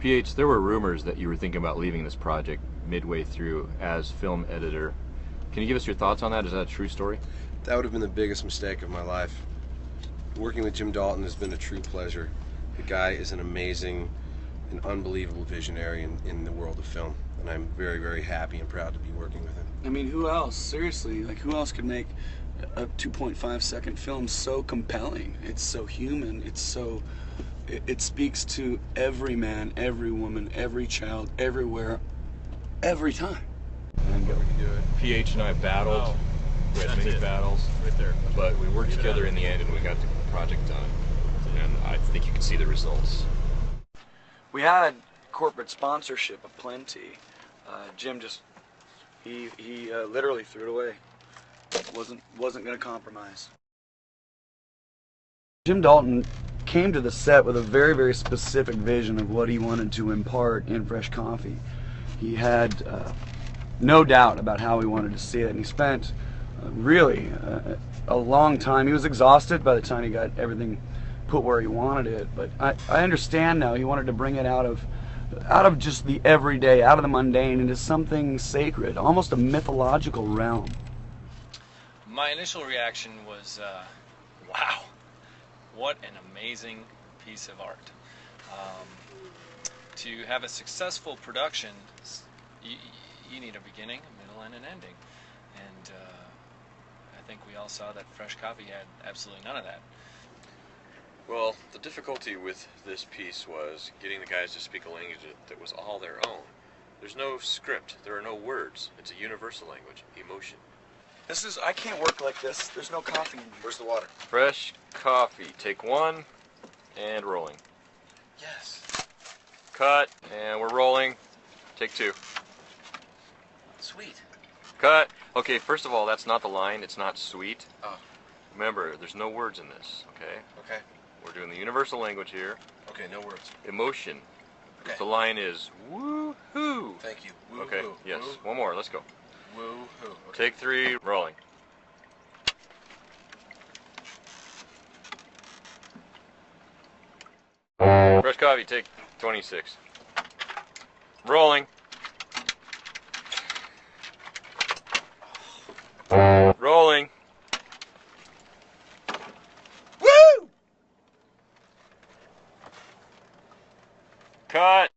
PH, there were rumors that you were thinking about leaving this project midway through as film editor. Can you give us your thoughts on that? Is that a true story? That would have been the biggest mistake of my life. Working with Jim Dalton has been a true pleasure. The guy is an amazing, an unbelievable visionary in the world of film, and I'm very, very happy and proud to be working with him. I mean, who else? Seriously, like, who else could make a 2.5-second film so compelling? It's so human. It's so... It speaks to every man, every woman, every child, everywhere, every time. And we can do it. PH and I battled. Oh, we had many battles. Right there. But we worked together in the end, and we got the project done. And I think you can see the results. We had corporate sponsorship aplenty. Jim just, he literally threw it away. Wasn't going to compromise. Jim Dalton came to the set with a very, very specific vision of what he wanted to impart in Fresh Coffee. He had no doubt about how he wanted to see it, and he spent really a long time. He was exhausted by the time he got everything put where he wanted it, but I understand now he wanted to bring it out of just the everyday, out of the mundane, into something sacred, almost a mythological realm. My initial reaction was, wow. What an amazing piece of art. To have a successful production, you need a beginning, a middle, and an ending. And I think we all saw that Fresh Coffee had absolutely none of that. Well, the difficulty with this piece was getting the guys to speak a language that was all their own. There's no script, there are no words. It's a universal language, emotion. I can't work like this. There's no coffee in here. Where's the water? Fresh Coffee. Take one, and rolling. Yes. Cut, and we're rolling. Take two. Sweet. Cut. Okay, first of all, that's not the line. It's not sweet. Oh. Remember, there's no words in this, okay? Okay. We're doing the universal language here. Okay, no words. Emotion. Okay. The line is woo-hoo. Thank you. Woo-hoo. Okay, yes. Woo. One more. Let's go. Woo-hoo. Okay. Take three, rolling. Fresh Coffee, take 26. Rolling. Rolling. Woo! Cut.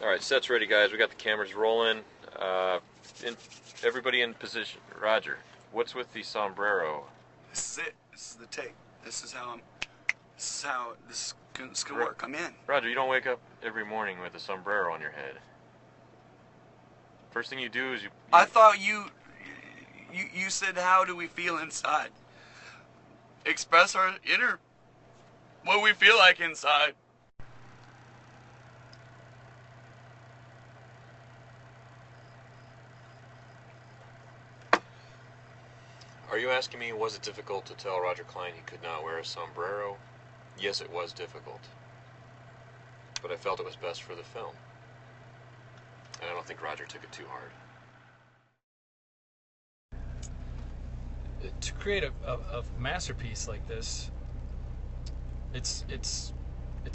All right, set's ready, guys. We got the cameras rolling. Everybody in position. Roger, what's with the sombrero? This is it. This is the take. This is how this is gonna work. I'm in. Roger, you don't wake up every morning with a sombrero on your head. First thing you do is you... I thought you said, how do we feel inside? Express our inner, what we feel like inside. Are you asking me, was it difficult to tell Roger Klein he could not wear a sombrero? Yes, it was difficult. But I felt it was best for the film. And I don't think Roger took it too hard. To create a masterpiece like this, it's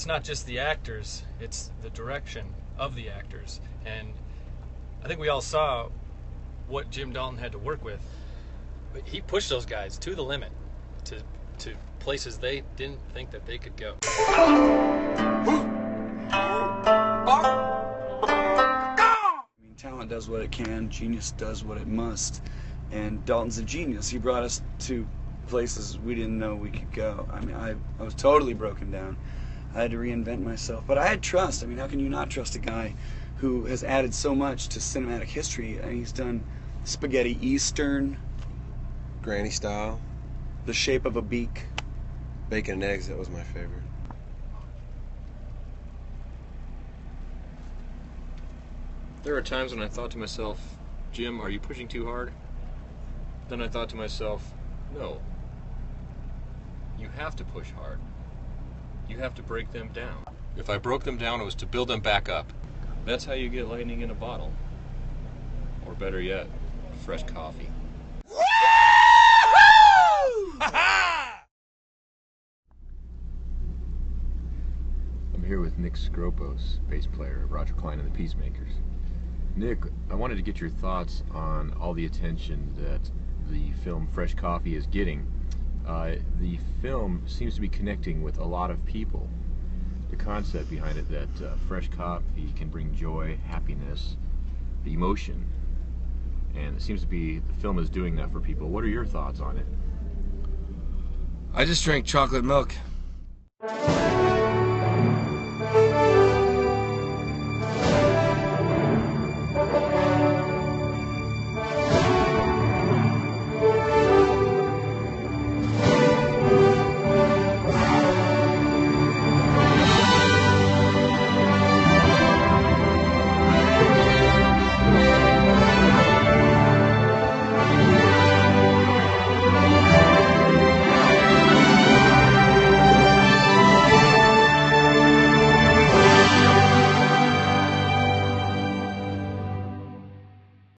not just the actors, it's the direction of the actors. And I think we all saw what Jim Dalton had to work with. But he pushed those guys to the limit, to places they didn't think that they could go. I mean, talent does what it can, genius does what it must. And Dalton's a genius. He brought us to places we didn't know we could go. I mean, I was totally broken down. I had to reinvent myself. But I had trust. I mean, how can you not trust a guy who has added so much to cinematic history? I mean, he's done Spaghetti Eastern, Granny Style, The Shape of a Beak. Bacon and Eggs, that was my favorite. There are times when I thought to myself, Jim, are you pushing too hard? Then I thought to myself, no. You have to push hard. You have to break them down. If I broke them down, it was to build them back up. That's how you get lightning in a bottle. Or better yet, fresh coffee. Let here with Nick Skropos, bass player of Roger Clyne and the Peacemakers. Nick, I wanted to get your thoughts on all the attention that the film Fresh Coffee is getting. The film seems to be connecting with a lot of people. The concept behind it that fresh coffee can bring joy, happiness, emotion, and it seems to be the film is doing that for people. What are your thoughts on it? I just drank chocolate milk.